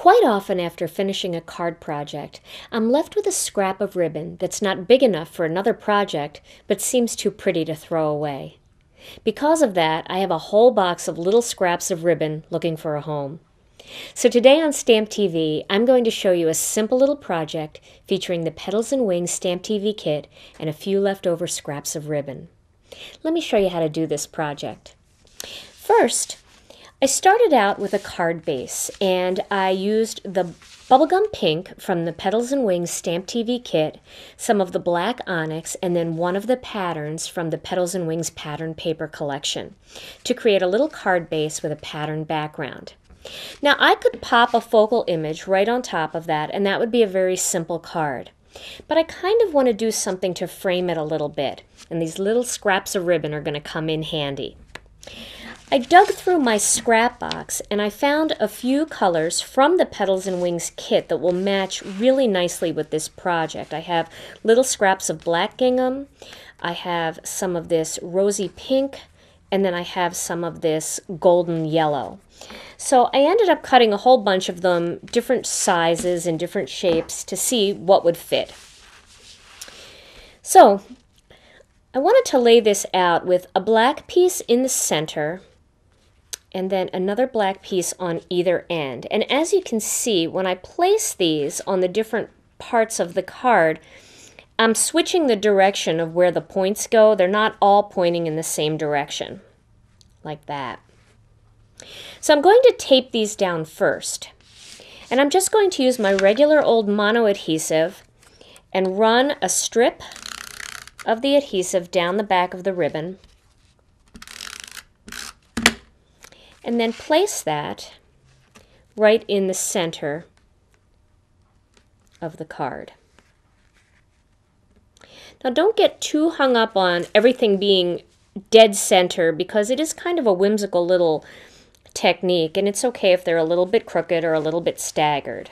Quite often after finishing a card project, I'm left with a scrap of ribbon that's not big enough for another project, but seems too pretty to throw away. Because of that, I have a whole box of little scraps of ribbon looking for a home. So today on Stamp TV, I'm going to show you a simple little project featuring the Petals and Wings Stamp TV kit and a few leftover scraps of ribbon. Let me show you how to do this project. First, I started out with a card base, and I used the bubblegum pink from the Petals and Wings Stamp TV kit, some of the black onyx, and then one of the patterns from the Petals and Wings pattern paper collection to create a little card base with a pattern background. Now I could pop a focal image right on top of that, and that would be a very simple card. But I kind of want to do something to frame it a little bit, and these little scraps of ribbon are going to come in handy. I dug through my scrap box and I found a few colors from the Petals and Wings kit that will match really nicely with this project. I have little scraps of black gingham, I have some of this rosy pink, and then I have some of this golden yellow. So I ended up cutting a whole bunch of them, different sizes and different shapes, to see what would fit. So I wanted to lay this out with a black piece in the center and then another black piece on either end. And as you can see, when I place these on the different parts of the card, I'm switching the direction of where the points go. They're not all pointing in the same direction, like that. So I'm going to tape these down first. And I'm just going to use my regular old mono adhesive and run a strip of the adhesive down the back of the ribbon, and then place that right in the center of the card. Now don't get too hung up on everything being dead center, because it is kind of a whimsical little technique, and it's okay if they're a little bit crooked or a little bit staggered.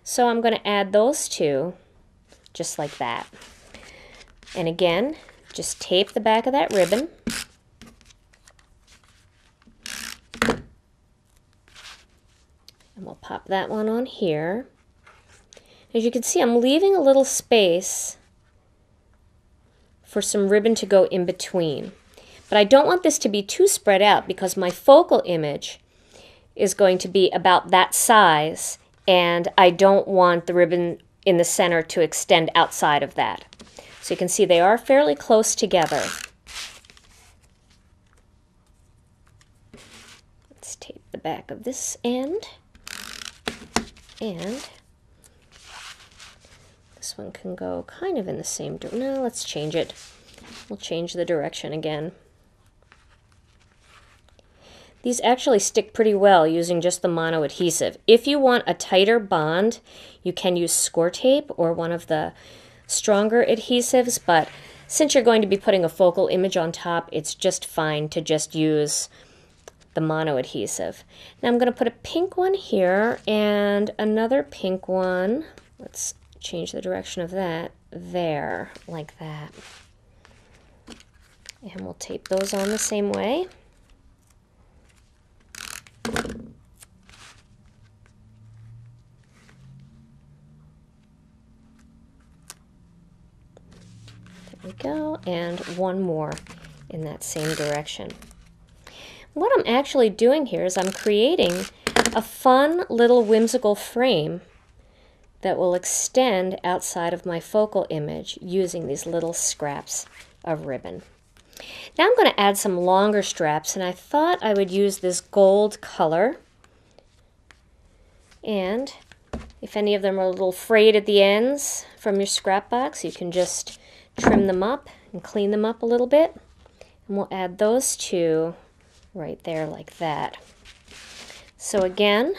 So I'm going to add those two just like that. And again, just tape the back of that ribbon. And we'll pop that one on here. As you can see, I'm leaving a little space for some ribbon to go in between. But I don't want this to be too spread out, because my focal image is going to be about that size, and I don't want the ribbon in the center to extend outside of that. So you can see they are fairly close together. Let's tape the back of this end. And this one can go kind of in the same direction. No, let's change it. We'll change the direction again. These actually stick pretty well using just the mono adhesive. If you want a tighter bond, you can use score tape or one of the stronger adhesives, but since you're going to be putting a focal image on top, it's just fine to just use the mono adhesive. Now I'm going to put a pink one here and another pink one. Let's change the direction of that there, like that. And we'll tape those on the same way. There we go, and one more in that same direction. What I'm actually doing here is I'm creating a fun little whimsical frame that will extend outside of my focal image using these little scraps of ribbon. Now I'm going to add some longer straps, and I thought I would use this gold color. And if any of them are a little frayed at the ends from your scrap box, you can just trim them up and clean them up a little bit. And we'll add those two right there like that. So again,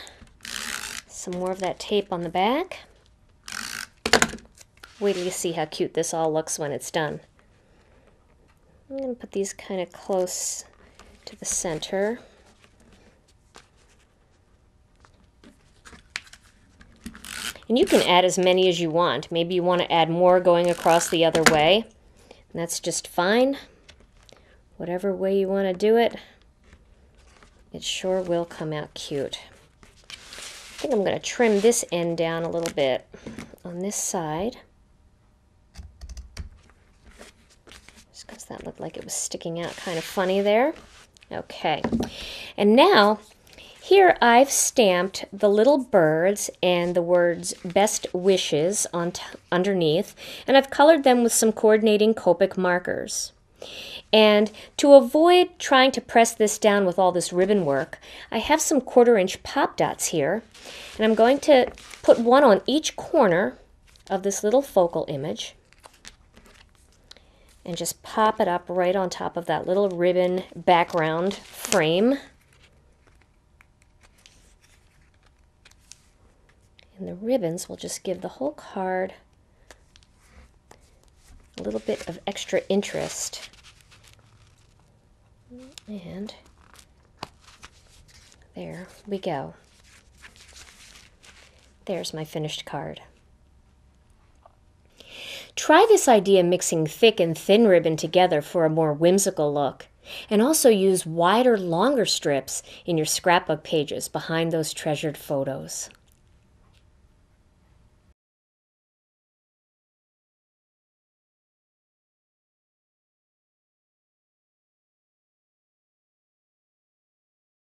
some more of that tape on the back. Wait till you see how cute this all looks when it's done. I'm going to put these kind of close to the center. And you can add as many as you want. Maybe you want to add more going across the other way, and that's just fine. Whatever way you want to do it, it sure will come out cute. think I'm going to trim this end down a little bit on this side. Just because that looked like it was sticking out kind of funny there. Okay. And now, here I've stamped the little birds and the words "Best Wishes" on underneath, and I've colored them with some coordinating Copic markers. And to avoid trying to press this down with all this ribbon work, I have some 1/4-inch pop dots here, and I'm going to put one on each corner of this little focal image and just pop it up right on top of that little ribbon background frame. And the ribbons will just give the whole card a little bit of extra interest. And there we go. There's my finished card. Try this idea mixing thick and thin ribbon together for a more whimsical look. And also use wider, longer strips in your scrapbook pages behind those treasured photos.